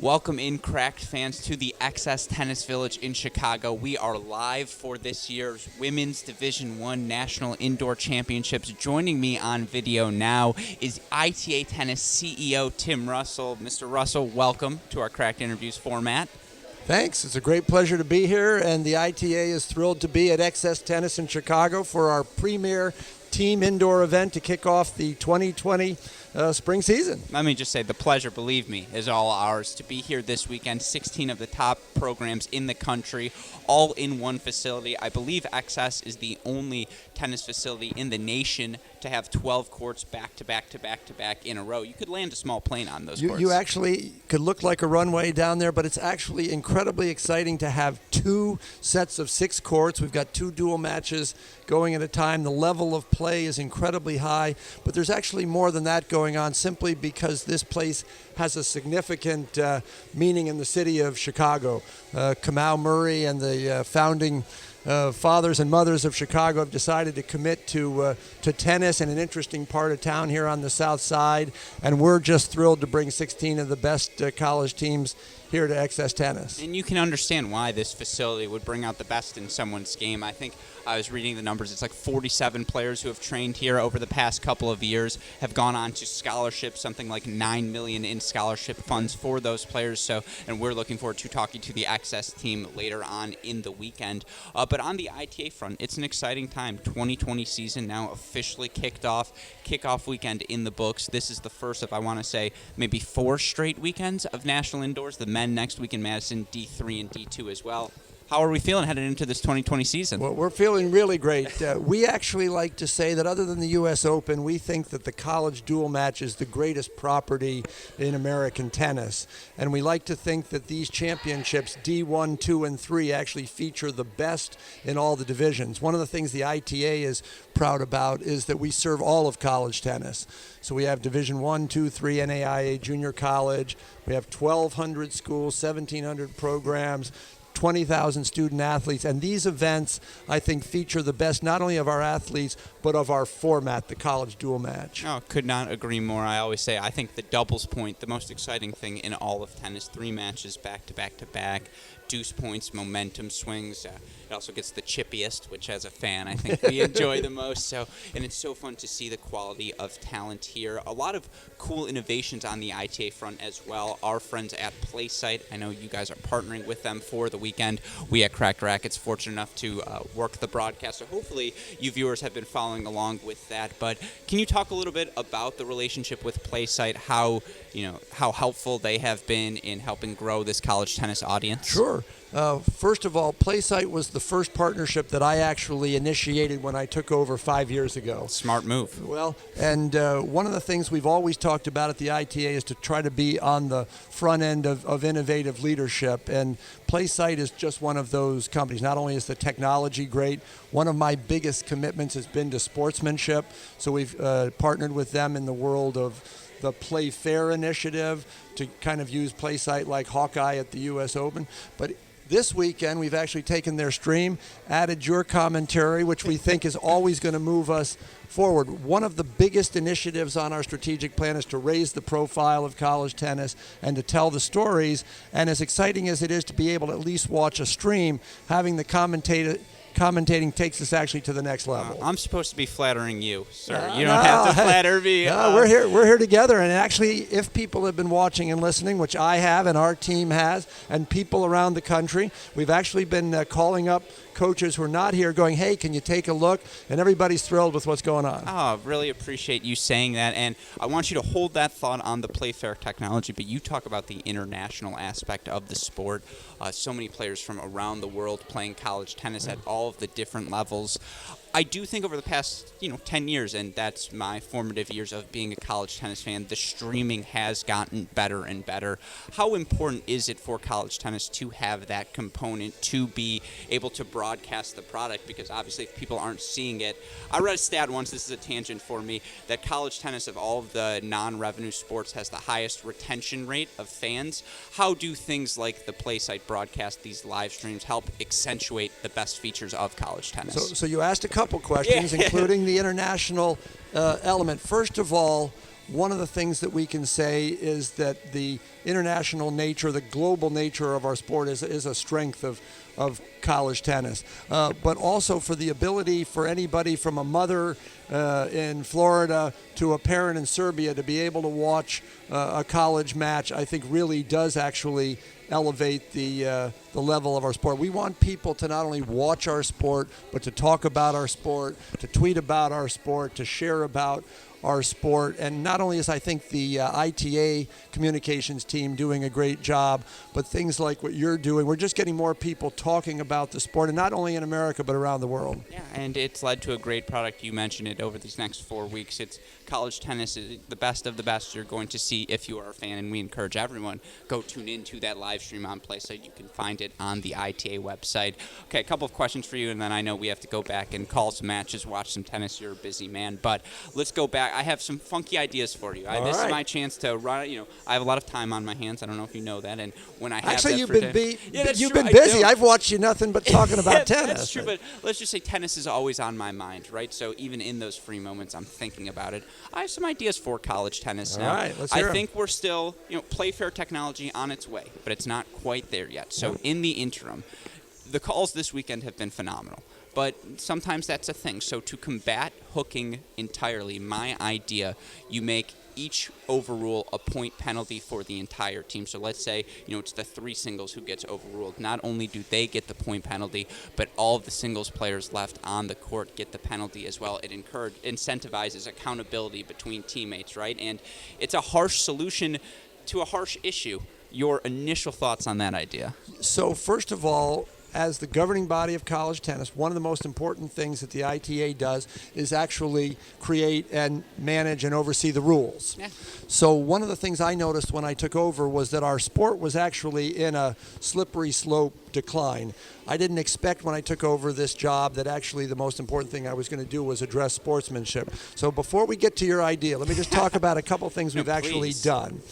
Welcome in, Cracked fans, to the XS Tennis Village in Chicago. We are live for this year's Women's Division I National Indoor Championships. Joining me on video now is ITA Tennis CEO Tim Russell. Mr. Russell, welcome to our Cracked Interviews format. Thanks. It's a great pleasure to be here, and the ITA is thrilled to be at XS Tennis in Chicago for our premier team indoor event to kick off the 2020 spring season. Let me just say the pleasure, believe me, is all ours to be here this weekend. 16 of the top programs in the country, all in one facility. I believe XS is the only tennis facility in the nation to have 12 courts back to back to back to back in a row. You could land a small plane on those courts. You actually could look like a runway down there, but it's actually incredibly exciting to have two sets of 6 courts. We've got 2 dual matches going at a time. The level of play is incredibly high, but there's actually more than that going on simply because this place has a significant meaning in the city of Chicago. Kamau Murray and the founding fathers and mothers of Chicago have decided to commit to tennis in an interesting part of town here on the south side, and we're just thrilled to bring 16 of the best college teams here to XS Tennis. And you can understand why this facility would bring out the best in someone's game. I think I was reading the numbers. It's like 47 players who have trained here over the past couple of years have gone on to scholarships, something like $9 million in scholarship funds for those players. So, and we're looking forward to talking to the XS team later on in the weekend. But on the ITA front, it's an exciting time. 2020 season now officially kicked off. Kickoff weekend in the books. This is the first of, I want to say, maybe 4 straight weekends of national indoors. The men next week in Madison, D3 and D2 as well. How are we feeling headed into this 2020 season? Well, we're feeling really great. We actually like to say that other than the U.S. Open, we think that the college dual match is the greatest property in American tennis. And we like to think that these championships, D1, 2, and 3, actually feature the best in all the divisions. One of the things the ITA is proud about is that we serve all of college tennis. So we have Division 1, 2, 3, NAIA, junior college. We have 1,200 schools, 1,700 programs, 20,000 student athletes, and these events, I think, feature the best not only of our athletes, but of our format, the college dual match. Oh, could not agree more. I always say I think the doubles point, the most exciting thing in all of tennis, 3 matches back to back to back, deuce points, momentum swings. It also gets the chippiest, which as a fan I think we enjoy the most. So, and it's so fun to see the quality of talent here. A lot of cool innovations on the ITA front as well. Our friends at Playsite, I know you guys are partnering with them for the weekend. We at Cracked Racquets fortunate enough to work the broadcast, so hopefully you viewers have been following along with that. But can you talk a little bit about the relationship with Playsite, how helpful they have been in helping grow this college tennis audience? Sure. First of all, Playsite was the first partnership that I actually initiated when I took over 5 years ago. Smart move. Well, and one of the things we've always talked about at the ITA is to try to be on the front end of innovative leadership, and Playsite is just one of those companies. Not only is the technology great, one of my biggest commitments has been to sportsmanship, so we've partnered with them in the world of the Play Fair initiative to kind of use Playsite like Hawkeye at the U.S. Open. But this weekend, we've actually taken their stream, added your commentary, which we think is always going to move us forward. One of the biggest initiatives on our strategic plan is to raise the profile of college tennis and to tell the stories. And as exciting as it is to be able to at least watch a stream, having the commentating takes us actually to the next level. I'm supposed to be flattering you, sir. You don't have to flatter me. No, we're here together. And actually, if people have been watching and listening, which I have and our team has, and people around the country, we've actually been calling up coaches who are not here going, hey, can you take a look? And everybody's thrilled with what's going on. Oh, really appreciate you saying that. And I want you to hold that thought on the Playfair technology, but you talk about the international aspect of the sport. So many players from around the world playing college tennis at all of the different levels. I do think over the past, 10 years, and that's my formative years of being a college tennis fan, the streaming has gotten better and better. How important is it for college tennis to have that component, to be able to broadcast the product? Because obviously if people aren't seeing it, I read a stat once, this is a tangent for me, that college tennis of all of the non-revenue sports has the highest retention rate of fans. How do things like the Playsite broadcast, these live streams, help accentuate the best features of college tennis? So you asked a couple questions, including the international element. First of all, one of the things that we can say is that the international nature, the global nature of our sport is a strength of college tennis. But also for the ability for anybody from a mother in Florida to a parent in Serbia to be able to watch a college match, I think really does actually elevate the level of our sport. We want people to not only watch our sport, but to talk about our sport, to tweet about our sport, to share about our sport. And not only is, I think, the ITA communications team doing a great job, but things like what you're doing, we're just getting more people talking about the sport, and not only in America, but around the world. Yeah, and it's led to a great product. You mentioned it over these next 4 weeks. It's college tennis is the best of the best you're going to see if you are a fan, and we encourage everyone, go tune into that live stream on Playsite. You can find it on the ITA website. Okay, a couple of questions for you, and then I know we have to go back and call some matches, watch some tennis. You're a busy man, but let's go back. I have some funky ideas for you. This is my chance to run. I have a lot of time on my hands. I don't know if you know that, and when I have actually, that you've for been you've true, been busy. I've watched you nothing but talking about tennis. That's true, but let's just say tennis is always on my mind, right? So even in those free moments, I'm thinking about it. I have some ideas for college tennis now. All right, let's hear 'em. I think we're still, Playfair technology on its way, but it's not quite there yet. So in the interim, the calls this weekend have been phenomenal. But sometimes that's a thing. So to combat hooking entirely, my idea, you make each overrule a point penalty for the entire team. So let's say, it's the 3 singles who gets overruled. Not only do they get the point penalty, but all of the singles players left on the court get the penalty as well. It incentivizes accountability between teammates, right? And it's a harsh solution to a harsh issue. Your initial thoughts on that idea? So first of all, as the governing body of college tennis, one of the most important things that the ITA does is actually create and manage and oversee the rules. Yeah. So one of the things I noticed when I took over was that our sport was actually in a slippery slope decline. I didn't expect when I took over this job that actually the most important thing I was going to do was address sportsmanship. So before we get to your idea, let me just talk about a couple things we've actually done.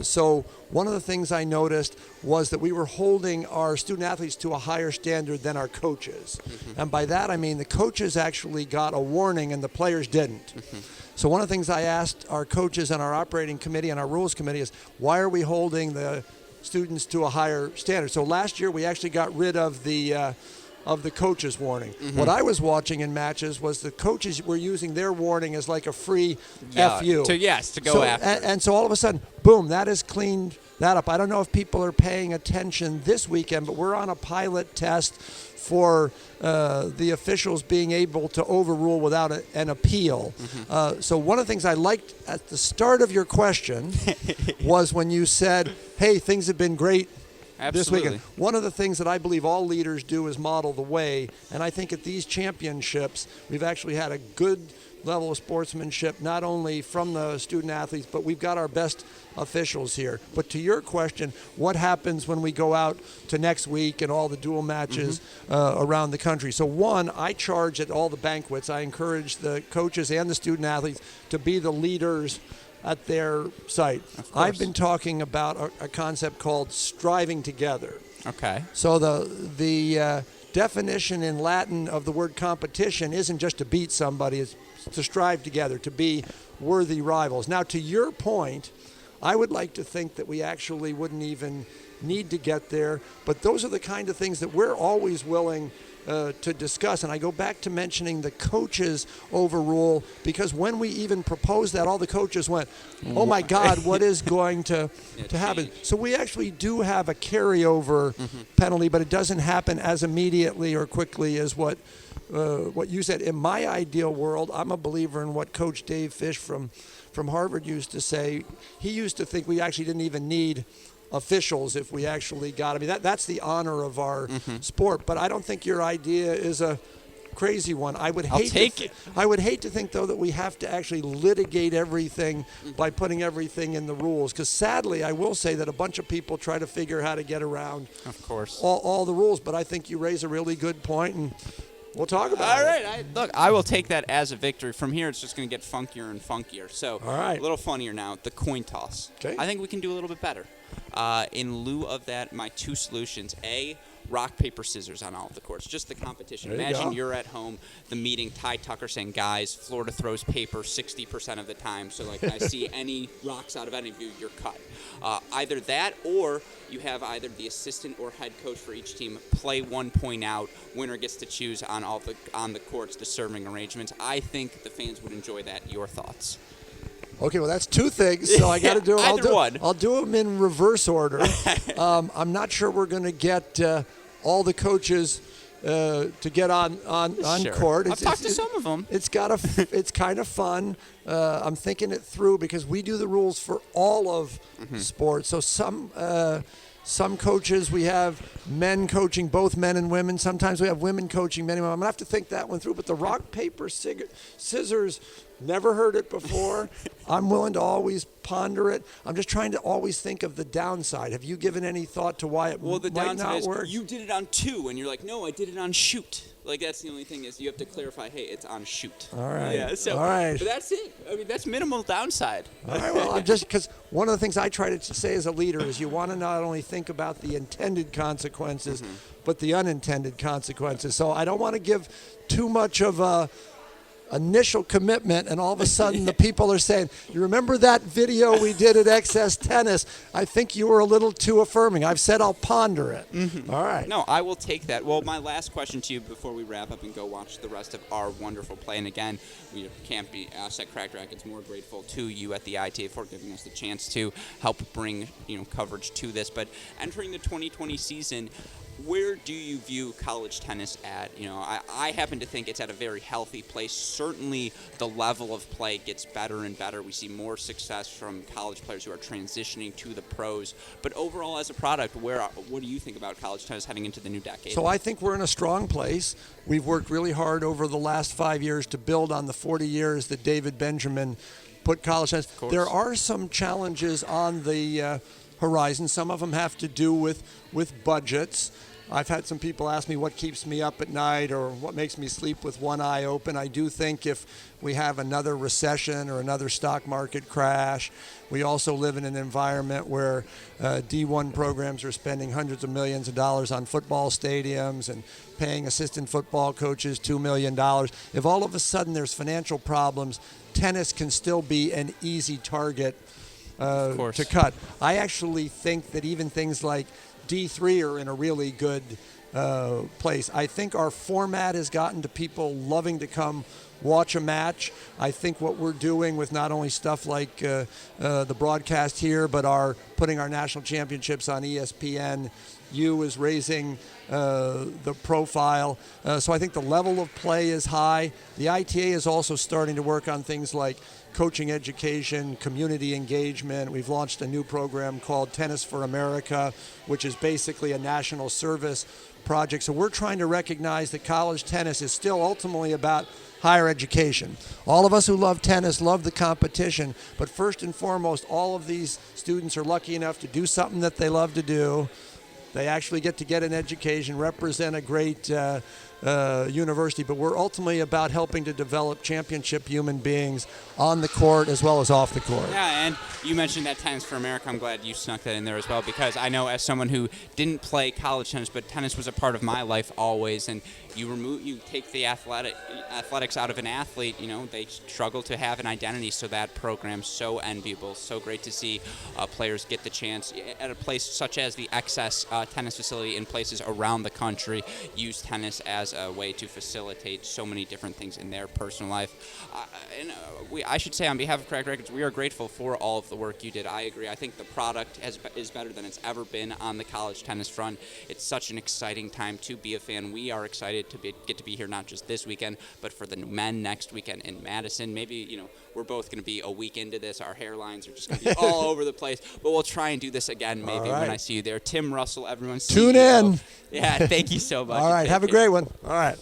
So one of the things I noticed was that we were holding our student athletes to a higher standard than our coaches. Mm-hmm. And by that I mean the coaches actually got a warning and the players didn't. Mm-hmm. So one of the things I asked our coaches and our operating committee and our rules committee is, why are we holding the students to a higher standard? So last year we actually got rid of the coach's warning. Mm-hmm. What I was watching in matches was the coaches were using their warning as like a free FU. To go after. And so all of a sudden, boom, that has cleaned that up. I don't know if people are paying attention this weekend, but we're on a pilot test for the officials being able to overrule without an appeal. Mm-hmm. So one of the things I liked at the start of your question was when you said, hey, things have been great this weekend. One of the things that I believe all leaders do is model the way, and I think at these championships we've actually had a good level of sportsmanship, not only from the student athletes, but we've got our best officials here. But to your question, what happens when we go out to next week and all the dual matches around the country? So one, I charge at all the banquets. I encourage the coaches and the student athletes to be the leaders at their site. I've been talking about a concept called striving together. Okay. So the definition in Latin of the word competition isn't just to beat somebody, it's to strive together, to be worthy rivals. Now, to your point, I would like to think that we actually wouldn't even need to get there, but those are the kind of things that we're always willing to discuss. And I go back to mentioning the coaches overrule, because when we even proposed that, all the coaches went, oh my God, what is going to happen? So we actually do have a carryover penalty, but it doesn't happen as immediately or quickly as what you said. In my ideal world, I'm a believer in what Coach Dave Fish from Harvard used to say. He used to think we actually didn't even need officials if we actually got. I mean, that's the honor of our sport. But I don't think your idea is a crazy one. I would hate to think, though, that we have to actually litigate everything by putting everything in the rules. Because sadly, I will say that a bunch of people try to figure how to get around, of course, all the rules. But I think you raise a really good point, and we'll talk about it. All right. Look, I will take that as a victory. From here, it's just going to get funkier and funkier. So all right. A little funnier now, the coin toss. Okay. I think we can do a little bit better. In lieu of that, my 2 solutions. A, rock, paper, scissors on all of the courts. Just the competition. Imagine you're at home, the meeting, Ty Tucker saying, guys, Florida throws paper 60% of the time. So, like, I see any rocks out of any of you, you're cut. Either that, or you have either the assistant or head coach for each team play 1 point out. Winner gets to choose on the courts the serving arrangements. I think the fans would enjoy that. Your thoughts? Okay, well, that's two things, so I got to do one. I'll do them in reverse order. I'm not sure we're going to get all the coaches to get on Sure. court. I've talked to some of them. It's kind of fun. I'm thinking it through because we do the rules for all of sports. So some coaches, we have men coaching, both men and women. Sometimes we have women coaching men and women. I'm going to have to think that one through. But the rock, paper, scissors, never heard it before. I'm willing to always ponder it. I'm just trying to always think of the downside. Have you given any thought to why it the might downside not is work? you did it on 2, and you're like, no, I did it on shoot. Like, that's the only thing is you have to clarify, hey, it's on shoot. All right. Yeah, so, all right. But that's it. I mean, that's minimal downside. All right, well, I'm just because one of the things I try to say as a leader is you want to not only think about the intended consequences, but the unintended consequences. So I don't want to give too much of a initial commitment, and all of a sudden the people are saying, you remember that video we did at XS Tennis? I think you were a little too affirming. I've said I'll ponder it. All right. No, I will take that. Well, my last question to you before we wrap up and go watch the rest of our wonderful play. And again, we can't be us at Cracked Racquets more grateful to you at the ITA for giving us the chance to help bring coverage to this. But entering the 2020 season, where do you view college tennis at? I happen to think it's at a very healthy place. Certainly the level of play gets better and better. We see more success from college players who are transitioning to the pros. But overall as a product, what do you think about college tennis heading into the new decade? So I think we're in a strong place. We've worked really hard over the last 5 years to build on the 40 years that David Benjamin put college tennis. There are some challenges on the horizon. Some of them have to do with budgets. I've had some people ask me what keeps me up at night or what makes me sleep with one eye open. I do think if we have another recession or another stock market crash, we also live in an environment where D1 programs are spending hundreds of millions of dollars on football stadiums and paying assistant football coaches $2 million. If all of a sudden there's financial problems, tennis can still be an easy target to cut. I actually think that even things like D3 are in a really good place. I think our format has gotten to people loving to come watch a match. I think what we're doing with not only stuff like the broadcast here, but putting our national championships on ESPN, is raising the profile. So I think the level of play is high. The ITA is also starting to work on things like coaching education, community engagement. We've launched a new program called Tennis for America, which is basically a national service project. So we're trying to recognize that college tennis is still ultimately about higher education. All of us who love tennis love the competition, but first and foremost, all of these students are lucky enough to do something that they love to do. They actually get to get an education, represent a great university, but we're ultimately about helping to develop championship human beings on the court as well as off the court. Yeah, and you mentioned that Tennis for America. I'm glad you snuck that in there as well, because I know as someone who didn't play college tennis, but tennis was a part of my life always, and you take the athletics out of an athlete, they struggle to have an identity, so that program's so enviable. So great to see players get the chance at a place such as the XS tennis facility in places around the country use tennis as a way to facilitate so many different things in their personal life. I should say on behalf of Cracked Racquets, we are grateful for all of the work you did. I agree. I think the product is better than it's ever been on the college tennis front. It's such an exciting time to be a fan. We are excited to get to be here not just this weekend, but for the men next weekend in Madison. Maybe, we're both going to be a week into this. Our hairlines are just going to be all over the place, but we'll try and do this again maybe when I see you there. Tim Russell, everyone. Tune in. Yeah, thank you so much. All right, have a great one. All right.